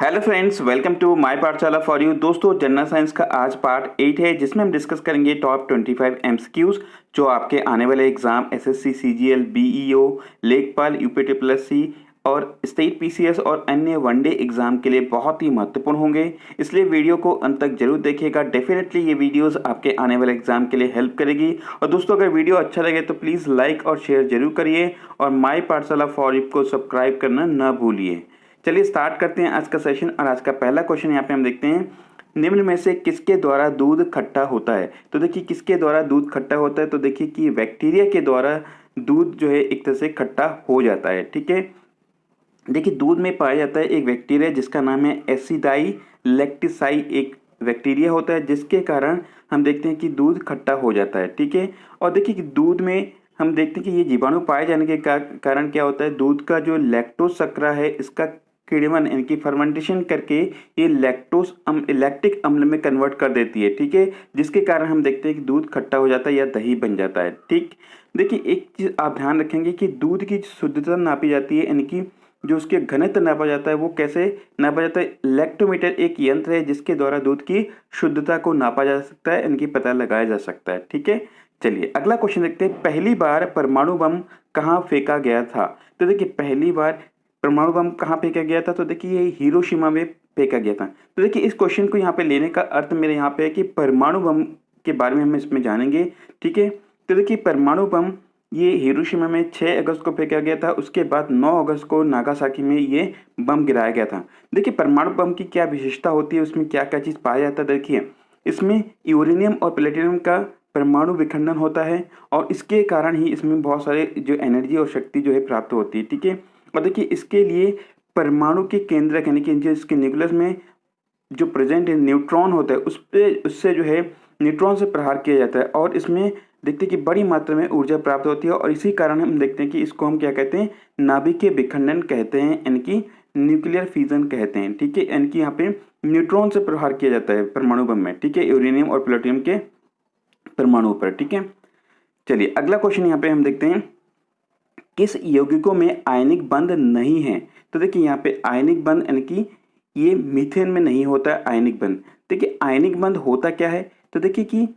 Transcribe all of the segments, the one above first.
Hello friends, welcome to my Pathshala for you. दोस्तों, general science का आज पार्ट 8 है जिसमें हम डिस्कस करेंगे टॉप 25 एमसीक्यूज जो आपके आने वाले एग्जाम एसएससी, सीजीएल, बीईओ, लेखपाल, यूपीटीपीएससी और स्टेट पीसीएस और अन्य वनडे एग्जाम के लिए बहुत ही महत्वपूर्ण होंगे। इसलिए वीडियो को अंत तक जरूर देखिएगा। डेफिनेटली ये वीडियोस आपके आने वाले एग्जाम के लिए हेल्प करेगी। और दोस्तों, अगर वीडियो अच्छा लगे तो प्लीज़ लाइक और शेयर जरूर करिए और माय पाठशाला फॉर यू को सब्सक्राइब करना न भूलिए। चलिए स्टार्ट करते हैं आज का सेशन। और आज का पहला क्वेश्चन यहाँ पे हम देखते हैं, निम्न में से किसके द्वारा दूध खट्टा होता है। तो देखिए, किसके द्वारा दूध खट्टा होता है, तो देखिए कि बैक्टीरिया के द्वारा दूध जो है एक तरह से खट्टा हो जाता है। ठीक है, देखिए दूध में पाया जाता है एक बैक्टीरिया जिसका नाम है एसिडाई लैक्टिसाई। एक बैक्टीरिया होता है जिसके कारण हम देखते हैं कि दूध खट्टा हो जाता है। ठीक है, और देखिए कि दूध में हम देखते हैं कि ये जीवाणु पाए जाने के कारण क्या होता है, दूध का जो लैक्टोज शर्करा है इसका किण्वन यानी कि फर्मेंटेशन करके ये लैक्टिक अम्ल में कन्वर्ट कर देती है। ठीक है, जिसके कारण हम देखते हैं कि दूध खट्टा हो जाता है या दही बन जाता है। ठीक, देखिए एक चीज़ आप ध्यान रखेंगे कि दूध की शुद्धता नापी जाती है, यानी कि जो उसके घनत्व नापा जाता है वो कैसे नापा जाता है। लैक्टोमीटर एक यंत्र है जिसके द्वारा दूध की शुद्धता को नापा जा सकता है, इनकी पता लगाया जा सकता है। ठीक है, चलिए अगला क्वेश्चन देखते हैं, पहली बार परमाणु बम कहाँ फेंका गया था। तो देखिए पहली बार परमाणु बम कहाँ फेंका गया था, तो देखिए ये हिरोशिमा में फेंका गया था। तो देखिए इस क्वेश्चन को यहाँ पे लेने का अर्थ मेरे यहाँ पे है कि परमाणु बम के बारे में हम इसमें जानेंगे। ठीक है, तो देखिए परमाणु बम ये हिरोशिमा में 6 अगस्त को फेंका गया था। उसके बाद 9 अगस्त को नागासाकी में ये बम गिराया गया था। देखिए परमाणु बम की क्या विशेषता होती है, उसमें क्या क्या चीज़ पाया जाता है। देखिए इसमें यूरेनियम और प्लेटिनम का परमाणु विखंडन होता है और इसके कारण ही इसमें बहुत सारे जो एनर्जी और शक्ति जो है प्राप्त होती है। ठीक है, और देखिए इसके लिए परमाणु के केंद्रक यानी कि जो इसके न्यूक्लियस में जो प्रेजेंट है न्यूट्रॉन होता है उससे जो है न्यूट्रॉन से प्रहार किया जाता है और इसमें देखते हैं कि बड़ी मात्रा में ऊर्जा प्राप्त होती है। और इसी कारण हम देखते हैं कि इसको हम क्या कहते हैं, नाभिकीय विखंडन कहते हैं, यानी कि न्यूक्लियर फ्यूजन कहते हैं। ठीक है, यानी कि यहाँ पे न्यूट्रॉन से प्रहार किया जाता है परमाणु बम में। ठीक है, यूरेनियम और प्लूटोनियम के परमाणु पर। ठीक है, चलिए अगला क्वेश्चन यहाँ पे हम देखते हैं, किस यौगिकों में आयनिक बंध नहीं है। तो देखिए यहाँ पे आयनिक बंध यानी कि ये मीथेन में नहीं होता है आयनिक बंध। देखिए आयनिक बंध होता क्या है, तो देखिए कि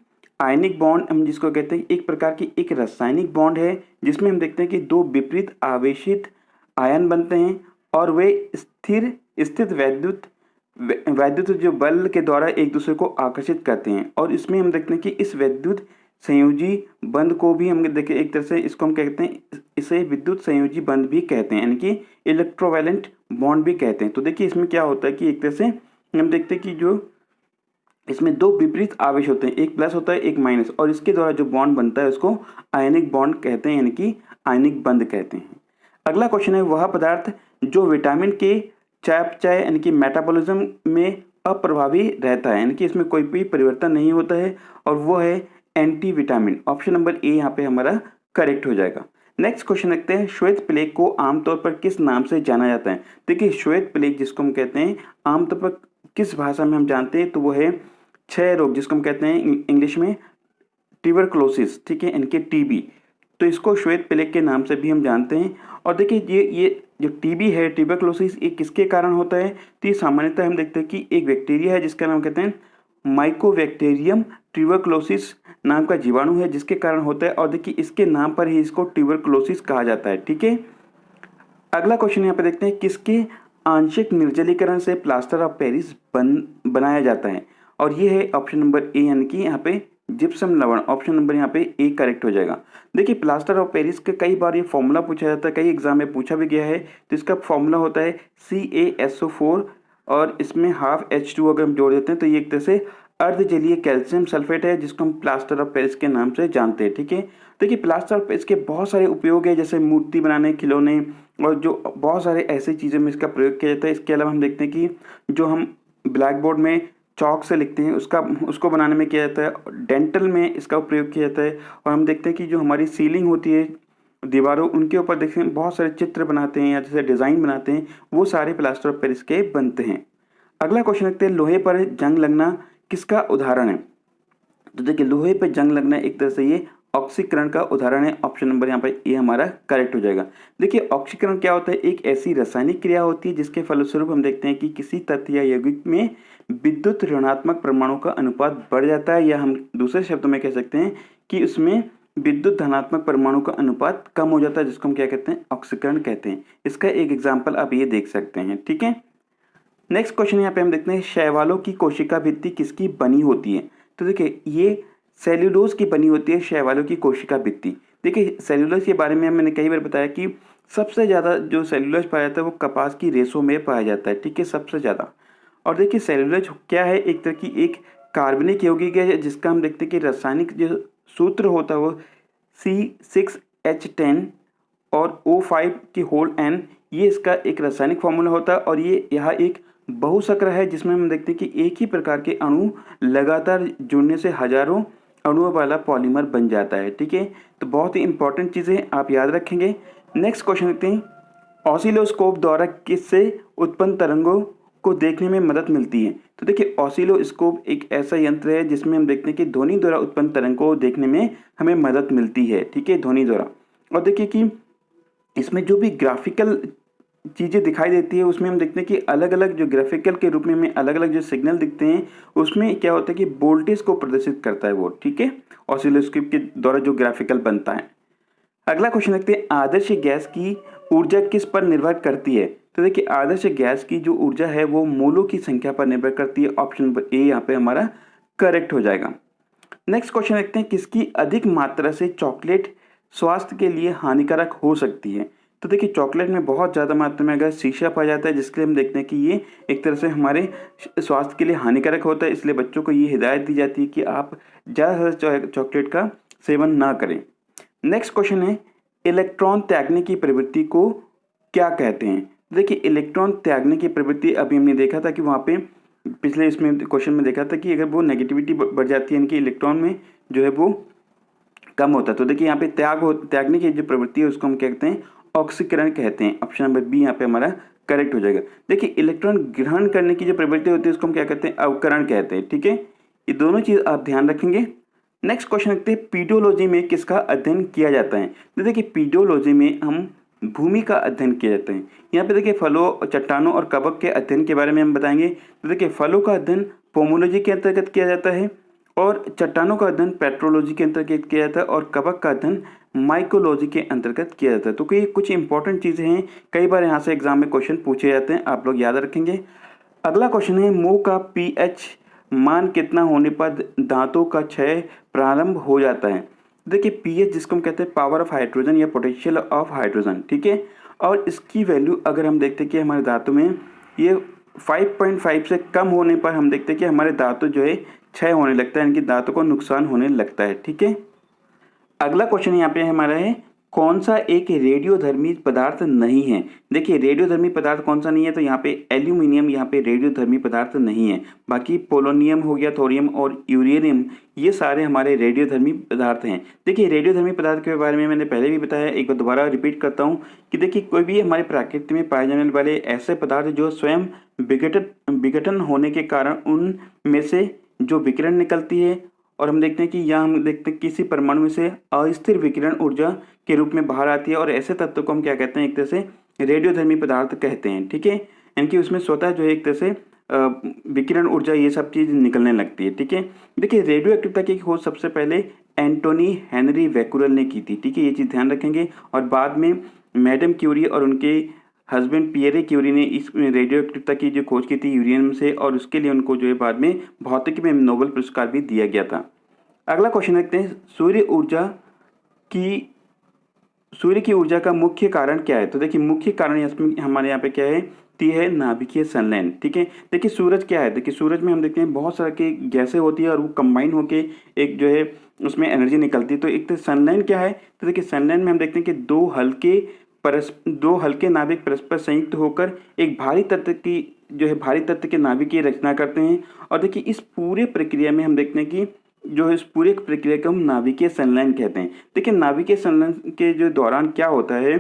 आयनिक बॉन्ड हम जिसको कहते हैं एक प्रकार की एक रासायनिक बॉन्ड है जिसमें हम देखते हैं कि दो विपरीत आवेशित आयन बनते हैं और वे स्थित वैद्युत जो बल के द्वारा एक दूसरे को आकर्षित करते हैं। और इसमें हम देखते हैं कि इस विद्युत संयोजी बंध को भी हम देखिए एक तरह से इसको हम कहते हैं, इसे विद्युत संयोजी बंध भी कहते हैं, यानी कि इलेक्ट्रोवैलेंट बॉन्ड भी कहते हैं। तो देखिए इसमें क्या होता है कि एक तरह से हम देखते हैं कि जो इसमें दो विपरीत आवेश होते हैं, एक प्लस होता है एक माइनस, और इसके द्वारा जो बॉन्ड बनता है उसको आयनिक बॉन्ड कहते हैं, यानी कि आयनिक बंध कहते हैं। अगला क्वेश्चन है, वह पदार्थ जो विटामिन के चयापचय यानी कि मेटाबॉलिज्म में अप्रभावी रहता है, यानी कि इसमें कोई भी परिवर्तन नहीं होता है, और वो है anti vitamin. Option number A यहाँ पे हमारा करेक्ट हो जाएगा। नेक्स्ट क्वेश्चन देखते हैं, श्वेत प्लेग को आमतौर पर किस नाम से जाना जाता है। देखिए श्वेत प्लेग जिसको हम कहते हैं आमतौर पर किस भाषा में हम जानते हैं, तो वो है क्षय रोग जिसको हम कहते हैं इंग्लिश में ट्यूबरकुलोसिस। ठीक है, इनके टीबी, तो इसको श्वेत प्लेग के नाम से भी हम जानते हैं। और देखिए ये जो टीबी है ट्यूबरकुलोसिस ये किसके कारण होता है, तो ये सामान्यतः हम देखते हैं कि एक बैक्टीरिया है जिसका नाम कहते हैं माइकोबैक्टीरियम ट्यूबरकुलोसिस नाम का जीवाणु है जिसके कारण होता है। और देखिए इसके नाम पर ही इसको ट्यूबरकुलोसिस कहा जाता है। ठीक है, अगला क्वेश्चन यहाँ पे देखते हैं, किसके आंशिक निर्जलीकरण से प्लास्टर ऑफ पेरिस बनाया जाता है। और ये है ऑप्शन नंबर ए, यानी कि यहाँ पे जिप्सम लवण। ऑप्शन नंबर यहाँ पे ए करेक्ट हो जाएगा। देखिए प्लास्टर ऑफ पेरिस का कई बार ये फॉर्मूला पूछा जाता है, कई एग्जाम में पूछा भी गया है। तो इसका फॉर्मूला होता है CaSO4 और इसमें हाफ H2 अगर हम जोड़ देते हैं तो ये एक तरह से अर्ध जलीय कैल्शियम सल्फेट है जिसको हम प्लास्टर ऑफ पेरिस के नाम से जानते हैं। ठीक है, देखिए प्लास्टर ऑफ पेरिस के बहुत सारे उपयोग है, जैसे मूर्ति बनाने, खिलौने और जो बहुत सारे ऐसी चीज़ों में इसका प्रयोग किया जाता है। इसके अलावा हम देखते हैं कि जो हम ब्लैक बोर्ड में चौक से लिखते हैं उसको बनाने में किया जाता है, डेंटल में इसका प्रयोग किया जाता है। और हम देखते हैं कि जो हमारी सीलिंग होती है दीवारों, उनके ऊपर देखते हैं बहुत सारे चित्र बनाते हैं या जैसे डिज़ाइन बनाते हैं, वो सारे प्लास्टर ऑफ पेरिस के बनते हैं। अगला क्वेश्चन देखते हैं, लोहे पर जंग लगना किसका उदाहरण है। तो देखिए लोहे पर जंग लगना एक तरह से ये ऑक्सीकरण का उदाहरण है। ऑप्शन नंबर यहाँ पे ए हमारा करेक्ट हो जाएगा। देखिए ऑक्सीकरण क्या होता है, एक ऐसी रासायनिक क्रिया होती है जिसके फलस्वरूप हम देखते हैं कि किसी तत्व या यौगिक में विद्युत ऋणात्मक परमाणु का अनुपात बढ़ जाता है, या हम दूसरे शब्दों में कह सकते हैं कि उसमें विद्युत धनात्मक परमाणु का अनुपात कम हो जाता है, जिसको हम क्या कहते हैं, ऑक्सीकरण कहते हैं। इसका एक एग्जाम्पल आप ये देख सकते हैं। ठीक है, नेक्स्ट क्वेश्चन यहाँ पे हम देखते हैं शैवालों की कोशिका भित्ति किसकी बनी होती है। तो देखिए ये सेल्यूलोज की बनी होती है शैवालों की कोशिका भित्ति। देखिए सेल्यूलोज के बारे में मैंने कई बार बताया कि सबसे ज़्यादा जो सेल्यूलोज पाया जाता है वो कपास की रेशों में पाया जाता है। ठीक है, सबसे ज़्यादा। और देखिए सेल्यूलोज क्या है, एक तरह की एक कार्बनिक यौगिक है जिसका हम देखते हैं कि रासायनिक जो सूत्र होता है वो C6H10 और O5 की होल N, ये इसका एक रासायनिक फॉर्मूला होता है। और ये यहाँ एक बहुशक्र है जिसमें हम देखते हैं कि एक ही प्रकार के अणु लगातार जुड़ने से हजारों अणुओं वाला पॉलीमर बन जाता है। ठीक है, तो बहुत ही इंपॉर्टेंट चीज़ें आप याद रखेंगे। नेक्स्ट क्वेश्चन देखते हैं, ऑसिलोस्कोप द्वारा किससे उत्पन्न तरंगों को देखने में मदद मिलती है। तो देखिए ऑसिलोस्कोप एक ऐसा यंत्र है जिसमें हम देखते हैं कि ध्वनि द्वारा उत्पन्न तरंगों को देखने में हमें मदद मिलती है। ठीक है, ध्वनि द्वारा। और देखिए कि इसमें जो भी ग्राफिकल चीज़ें दिखाई देती है उसमें हम देखते हैं कि अलग अलग जो ग्राफिकल के रूप में हमें अलग अलग जो सिग्नल दिखते हैं उसमें क्या होता है कि वोल्टेज को प्रदर्शित करता है वो। ठीक है, ऑसिलोस्कोप के द्वारा जो ग्राफिकल बनता है। अगला क्वेश्चन देखते हैं, आदर्श गैस की ऊर्जा किस पर निर्भर करती है। तो देखिए आदर्श गैस की जो ऊर्जा है वो मोलों की संख्या पर निर्भर करती है। ऑप्शन नंबर ए यहाँ पे हमारा करेक्ट हो जाएगा। नेक्स्ट क्वेश्चन देखते हैं, किसकी अधिक मात्रा से चॉकलेट स्वास्थ्य के लिए हानिकारक हो सकती है। तो देखिए चॉकलेट में बहुत ज़्यादा मात्रा में अगर शीशा पाया जाता है जिसके लिए हम देखते हैं कि ये एक तरह से हमारे स्वास्थ्य के लिए हानिकारक होता है, इसलिए बच्चों को ये हिदायत दी जाती है कि आप ज़्यादा से चॉकलेट का सेवन ना करें। नेक्स्ट क्वेश्चन है, इलेक्ट्रॉन त्यागने की प्रवृत्ति को क्या कहते हैं। देखिए इलेक्ट्रॉन त्यागने की प्रवृत्ति अभी हमने देखा था कि वहाँ पे पिछले इसमें क्वेश्चन में देखा था कि अगर वो नेगेटिविटी बढ़ जाती है, यानी कि इलेक्ट्रॉन में जो है वो कम होता है। तो देखिए यहाँ पे त्यागने की जो प्रवृत्ति है उसको हम कहते हैं ऑक्सीकरण कहते हैं। ऑप्शन नंबर बी यहाँ पे हमारा करेक्ट हो जाएगा। देखिए इलेक्ट्रॉन ग्रहण करने की जो प्रवृत्ति होती है उसको हम क्या कहते हैं, अवकरण कहते हैं। ठीक है, ये दोनों चीज़ आप ध्यान रखेंगे। नेक्स्ट क्वेश्चन रखते हैं, पीडोलॉजी में किसका अध्ययन किया जाता है। तो देखिए पीडोलॉजी में हम भूमि का अध्ययन किया जाता है। यहाँ पे देखिए फलों, चट्टानों और कवक के अध्ययन के बारे में हम बताएंगे। तो देखिए फलों का अध्ययन पोमोलॉजी के अंतर्गत किया जाता है, और चट्टानों का अध्ययन पेट्रोलॉजी के अंतर्गत किया जाता है, और कवक का अध्ययन माइकोलॉजी के अंतर्गत किया जाता है। तो ये कुछ इंपॉर्टेंट चीज़ें हैं, कई बार यहाँ से एग्जाम में क्वेश्चन पूछे जाते हैं, आप लोग याद रखेंगे। अगला क्वेश्चन है, मुंह का पीएच मान कितना होने पर दांतों का क्षय प्रारंभ हो जाता है। देखिए पीएच जिसको हम कहते हैं पावर ऑफ हाइड्रोजन या पोटेंशियल ऑफ हाइड्रोजन। ठीक है, और इसकी वैल्यू अगर हम देखते हैं कि हमारे दांतों में ये 5.5 से कम होने पर हम देखते हैं कि हमारे दांतों जो है क्षय होने लगता है, यानी कि दांतों को नुकसान होने लगता है। ठीक है, अगला क्वेश्चन यहाँ पे हमारा है, कौन सा एक रेडियोधर्मी पदार्थ नहीं है। देखिए रेडियोधर्मी पदार्थ कौन सा नहीं है, तो यहाँ पे एल्यूमिनियम यहाँ पे रेडियोधर्मी पदार्थ नहीं है। बाकी पोलोनियम हो गया, थोरियम और यूरेनियम, ये सारे हमारे रेडियोधर्मी पदार्थ हैं। देखिए रेडियोधर्मी पदार्थ के बारे में मैंने पहले भी बताया, एक बार दोबारा रिपीट करता हूँ कि देखिए कोई भी हमारे प्रकृति में पाए जाने वाले ऐसे पदार्थ जो स्वयं विघटन होने के कारण उनमें से जो विकिरण निकलती है, और हम देखते हैं कि यहाँ हम देखते हैं किसी परमाणु में से अस्थिर विकिरण ऊर्जा के रूप में बाहर आती है, और ऐसे तत्व को हम क्या कहते हैं, एक तरह से रेडियोधर्मी पदार्थ कहते हैं। ठीक है, यानी कि उसमें स्वतः जो है एक तरह से विकिरण ऊर्जा ये सब चीज़ निकलने लगती है। ठीक है, देखिए रेडियो एक्टिविटी की खोज सबसे पहले एंटोनी हेनरी बैकुरल ने की थी। ठीक है, ये चीज़ ध्यान रखेंगे। और बाद में मैडम क्यूरी और उनके हस्बैंड पियरे क्यूरी ने इस रेडियो एक्टिविटी की जो खोज की थी यूरेनियम से, और उसके लिए उनको जो है बाद में भौतिकी में नोबेल पुरस्कार भी दिया गया था। अगला क्वेश्चन देखते हैं, सूर्य की ऊर्जा का मुख्य कारण क्या है। तो देखिए मुख्य कारण इसमें हमारे यहाँ पे क्या है, ती है नाभिकीय संलयन। ठीक है, देखिए सूरज क्या है, देखिए सूरज में हम देखते हैं बहुत सारी की गैसें होती है और वो कंबाइन होके एक जो है उसमें एनर्जी निकलती है। तो एक तो संलयन क्या है, तो देखिए संलयन में हम देखते हैं कि दो हल्के नाभिक परस्पर संयुक्त होकर एक भारी तत्व के नाभिक की रचना करते हैं। और देखिए इस पूरे प्रक्रिया में हम देखते हैं कि जो इस पूरे प्रक्रिया को हम नाभिकीय संलयन कहते हैं। देखिए नाभिकीय संलयन के जो दौरान क्या होता है,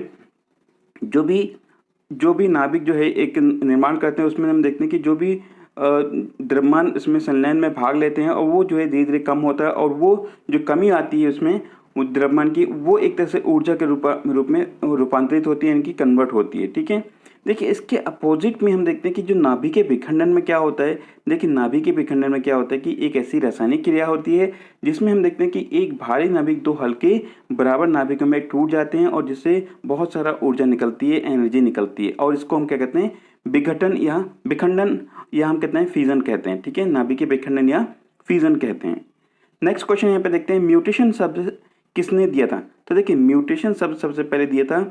जो भी नाभिक जो है एक निर्माण करते हैं उसमें हम देखते हैं कि जो भी द्रव्यमान इसमें संलयन में भाग लेते हैं और वो जो है धीरे धीरे कम होता है, और वो जो कमी आती है उसमें द्रव्यमान की, वो एक तरह से ऊर्जा के रूप में रूपांतरित होती है, इनकी कन्वर्ट होती है। ठीक है, देखिए इसके अपोजिट में हम देखते हैं कि जो नाभिकीय विखंडन में क्या होता है। देखिए नाभिकीय विखंडन में क्या होता है कि एक ऐसी रासायनिक क्रिया होती है जिसमें हम देखते हैं कि एक भारी नाभिक दो हल्के बराबर नाभिकों में टूट जाते हैं और जिससे बहुत सारा ऊर्जा निकलती है, एनर्जी निकलती है, और इसको हम क्या कहते हैं, विघटन या विखंडन, या हम कहते हैं फ्यूजन कहते हैं। ठीक है, नाभिकीय विखंडन या फ्यूजन कहते हैं। नेक्स्ट क्वेश्चन यहाँ पे देखते हैं, म्यूटेशन शब्द किसने दिया था। तो देखिए म्यूटेशन शब्द सबसे पहले दिया था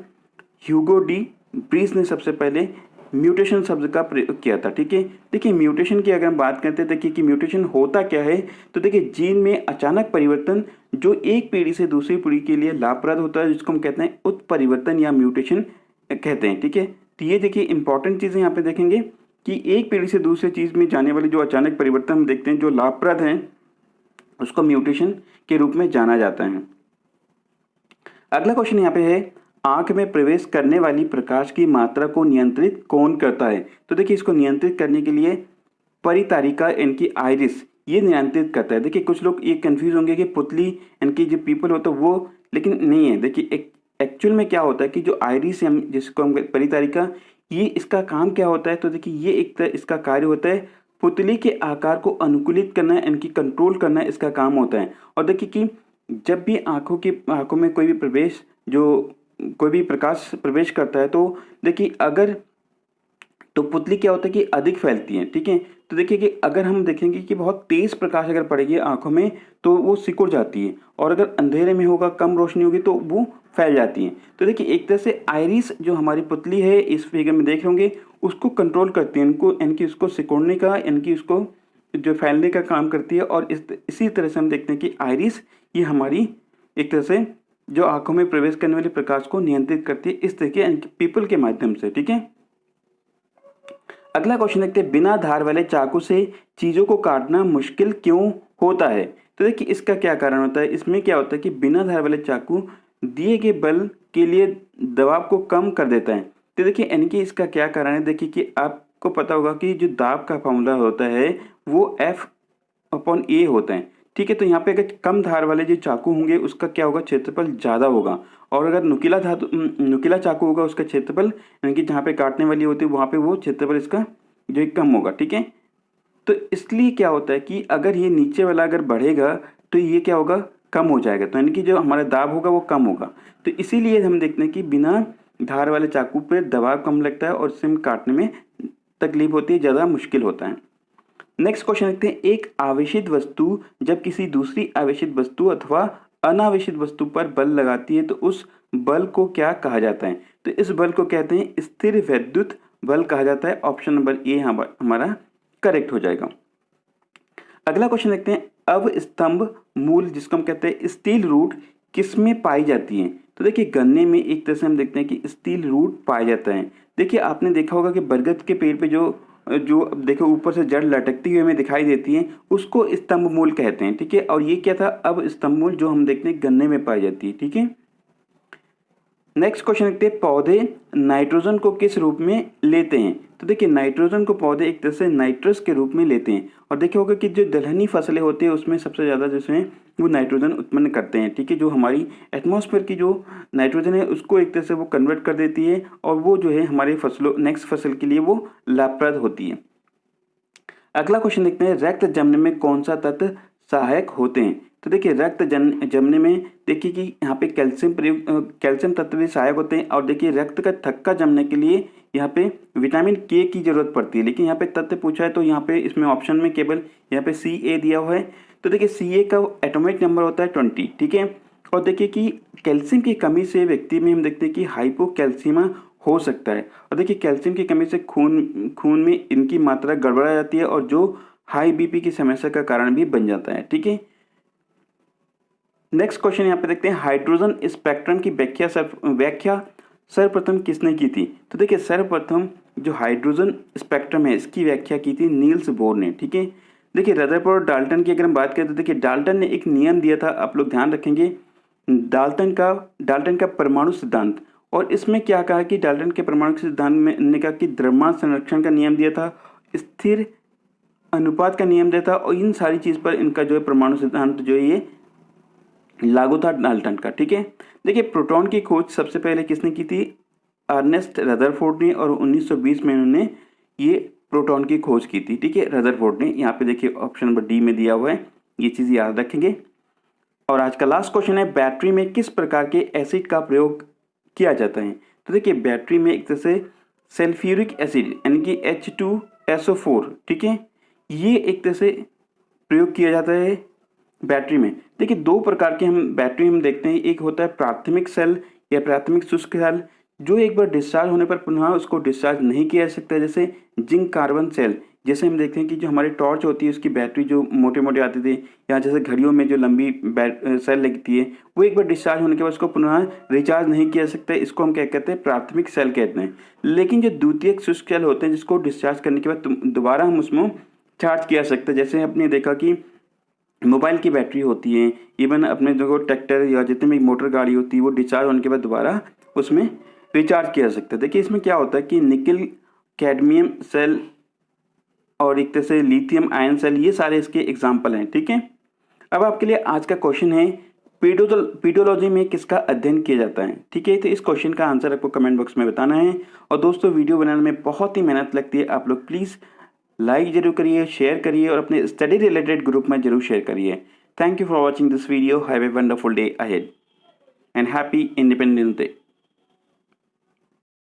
ह्यूगो डी ब्रीस ने सबसे पहले म्यूटेशन शब्द का प्रयोग किया था। ठीक है, देखिए म्यूटेशन की अगर हम बात करते हैं, देखिए कि म्यूटेशन होता क्या है। तो देखिए जीन में अचानक परिवर्तन जो एक पीढ़ी से दूसरी पीढ़ी के लिए लाभप्रद होता है, जिसको हम कहते हैं उत्परिवर्तन या म्यूटेशन कहते हैं। ठीक है, तो ये देखिए इंपॉर्टेंट चीज़ें यहाँ पे देखेंगे कि एक पीढ़ी से दूसरी चीज़ में जाने वाले जो अचानक परिवर्तन हम देखते हैं जो लाभप्रद हैं, उसको म्यूटेशन के रूप में जाना जाता है। अगला क्वेश्चन यहाँ पे है, आंख में प्रवेश करने वाली प्रकाश की मात्रा को नियंत्रित कौन करता है। तो देखिए इसको नियंत्रित करने के लिए परितारिका इनकी आइरिस ये नियंत्रित करता है। देखिए कुछ लोग ये कंफ्यूज होंगे कि पुतली इनकी जो पीपल होता है वो, लेकिन नहीं है। देखिए एक्चुअल में क्या होता है कि जो आइरिस है, जिसको हम परितारिका, ये इसका काम क्या होता है। तो देखिए ये एक तरह इसका कार्य होता है पुतली के आकार को अनुकूलित करना, इनकी कंट्रोल करना इसका काम होता है। और देखिए कि जब भी आंखों में कोई भी प्रकाश प्रवेश करता है, तो देखिए अगर तो पुतली क्या होता है कि अधिक फैलती है। ठीक है, तो देखिए कि अगर हम देखेंगे कि बहुत तेज प्रकाश अगर पड़ेगी आंखों में तो वो सिकुड़ जाती है, और अगर अंधेरे में होगा, कम रोशनी होगी, तो वो फैल जाती है। तो देखिए एक तरह से आइरिस जो हमारी पुतली है इस फिगर में देख होंगे, उसको कंट्रोल करती है, इनकी उसको सिकुड़ने का, इनकी उसको जो फैलने का काम करती है। और इसी तरह से हम देखते हैं कि आइरिस ये हमारी एक तरह से जो आंखों में प्रवेश करने वाले प्रकाश को नियंत्रित करती है, इस तरह के पीपल के माध्यम से। ठीक है, अगला क्वेश्चन देखते हैं, बिना धार वाले चाकू से चीजों को काटना मुश्किल क्यों होता है। तो देखिए इसका क्या कारण होता है। इसमें क्या होता है कि बिना धार वाले चाकू दिए गए बल के लिए दबाव को कम कर देता है। तो देखिए इनकी इसका क्या कारण है। देखिए कि आपको पता होगा कि जो दाब का फॉर्मूला होता है वो F/A होता है। ठीक है, तो यहाँ पे अगर कम धार वाले जो चाकू होंगे उसका क्या होगा, क्षेत्रफल ज़्यादा होगा, और अगर नुकीला चाकू होगा उसका क्षेत्रफल, यानी कि जहाँ पे काटने वाली होती है वहाँ पे वो क्षेत्रफल इसका जो है कम होगा। ठीक है, तो इसलिए क्या होता है कि अगर ये नीचे वाला अगर बढ़ेगा तो ये क्या होगा, कम हो जाएगा, तो यानी कि जो हमारा दाब होगा वो कम होगा। तो इसीलिए हम देखते हैं कि बिना धार वाले चाकू पे दबाव कम लगता है और सिम काटने में तकलीफ होती है, ज़्यादा मुश्किल होता है। नेक्स्ट क्वेश्चन देखते हैं, एक आवेशित वस्तु जब किसी दूसरी आवेशित वस्तु अथवा अनावेशित वस्तु पर बल लगाती है तो उस बल को क्या कहा जाता है। तो इस बल को कहते हैं स्थिर वैद्युत बल कहा जाता है। ऑप्शन नंबर ए हमारा करेक्ट हो जाएगा। अगला क्वेश्चन देखते हैं, अवस्तंभ मूल जिसको हम कहते हैं स्टील रूट किस में पाई जाती है। तो देखिए गन्ने में एक तरह से हम देखते हैं कि स्टील रूट पाया जाता है। देखिए आपने देखा होगा कि बरगद के पेड़ पे जो देखो ऊपर से जड़ लटकती हुई हमें दिखाई देती है, उसको स्तंभ मूल कहते हैं। ठीक है, और ये क्या था, अब स्तंभ मूल जो हम देखते हैं गन्ने में पाई जाती है। ठीक है, नेक्स्ट क्वेश्चन देखते हैं, पौधे नाइट्रोजन को किस रूप में लेते हैं। तो देखिए नाइट्रोजन को पौधे एक तरह से नाइट्रस के रूप में लेते हैं, और देखिए होगा कि जो दलहनी फसलें होती है उसमें सबसे ज़्यादा जिसमें वो नाइट्रोजन उत्पन्न करते हैं। ठीक है, जो हमारी एटमॉस्फेयर की जो नाइट्रोजन है उसको एक तरह से वो कन्वर्ट कर देती है, और वो जो है हमारे नेक्स्ट फसल के लिए वो लाभप्रद होती है। अगला क्वेश्चन देखते हैं, रक्त जमने में कौन सा तत्व सहायक होते हैं। तो देखिए रक्त जमने में देखिए कि यहाँ पे कैल्शियम तत्व भी सहायक होते हैं, और देखिए रक्त का थक्का जमने के लिए यहाँ पे विटामिन के की जरूरत पड़ती है। लेकिन यहाँ पे तत्व पूछा है तो यहाँ पे इसमें ऑप्शन में केवल यहाँ पे Ca दिया हुआ है। तो देखिए Ca का एटॉमिक नंबर होता है 20। ठीक है, और देखिए कि कैल्शियम की कमी से व्यक्ति में हम देखते हैं कि हाइपोकैल्सीमिया हो सकता है, और देखिए कैल्शियम की कमी से खून में इनकी मात्रा गड़बड़ा जाती है, और जो हाई बीपी की समस्या का कारण भी बन जाता है। ठीक है, नेक्स्ट क्वेश्चन यहाँ पे देखते हैं, हाइड्रोजन स्पेक्ट्रम की व्याख्या सर्वप्रथम किसने की थी। तो देखिए सर्वप्रथम जो हाइड्रोजन स्पेक्ट्रम है इसकी व्याख्या की थी नील्स बोर ने। ठीक है, देखिए रदरफोर्ड और डाल्टन की अगर हम बात करें तो देखिए डाल्टन ने एक नियम दिया था, आप लोग ध्यान रखेंगे, डाल्टन का परमाणु सिद्धांत। और इसमें क्या कहा कि डाल्टन के परमाणु सिद्धांत में ने कहा कि द्रव्यमान संरक्षण का नियम दिया था, स्थिर अनुपात का नियम दिया था, और इन सारी चीज़ पर इनका जो है परमाणु सिद्धांत जो है ये लागू था डाल्टन का, ठीक है। देखिए प्रोटॉन की खोज सबसे पहले किसने की थी? अर्नेस्ट रदरफोर्ड ने, और 1920 में उन्होंने ये प्रोटॉन की खोज की थी, ठीक है, रदरफोर्ड ने। यहाँ पे देखिए ऑप्शन नंबर डी में दिया हुआ है, ये चीज़ याद रखेंगे। और आज का लास्ट क्वेश्चन है, बैटरी में किस प्रकार के एसिड का प्रयोग किया जाता है? तो देखिए बैटरी में एक तरह से सल्फ्यूरिक एसिड यानी कि H2SO4, ठीक है, ये एक तरह से प्रयोग किया जाता है बैटरी में। देखिए दो प्रकार के हम बैटरी हम देखते हैं, एक होता है प्राथमिक सेल या प्राथमिक शुष्क सेल, जो एक बार डिस्चार्ज होने पर पुनः उसको डिस्चार्ज नहीं किया जा सकता, जैसे जिंक कार्बन सेल। जैसे हम देखते हैं कि जो हमारी टॉर्च होती है उसकी बैटरी जो मोटे मोटे आते थे, या जैसे घड़ियों में जो लंबी सेल लगती है, वो एक बार डिस्चार्ज होने के बाद उसको पुनः रिचार्ज नहीं किया जा सकता, इसको हम क्या कहते हैं? प्राथमिक सेल कहते हैं। लेकिन जो द्वितीयक शुष्क सेल होते हैं, जिसको डिस्चार्ज करने के बाद दोबारा हम उसमें चार्ज किया जा सकता है, जैसे आपने देखा कि मोबाइल की बैटरी होती है, इवन अपने जो ट्रैक्टर या जितनी भी मोटर गाड़ी होती है, वो डिस्चार्ज होने के बाद दोबारा उसमें रिचार्ज किया जा सकता है। देखिए इसमें क्या होता है कि निकल, कैडमियम सेल और एक तरह से लिथियम आयन सेल, ये सारे इसके एग्जाम्पल हैं, ठीक है। अब आपके लिए आज का क्वेश्चन है, पीडोलॉजी में किसका अध्ययन किया जाता है? ठीक है, तो इस क्वेश्चन का आंसर आपको कमेंट बॉक्स में बताना है। और दोस्तों वीडियो बनाने में बहुत ही मेहनत लगती है, आप लोग प्लीज़ लाइक जरूर करिए, शेयर करिए और अपने स्टडी रिलेटेड ग्रुप में जरूर शेयर करिए। Thank you for watching this video. Have a wonderful day ahead and happy independence day.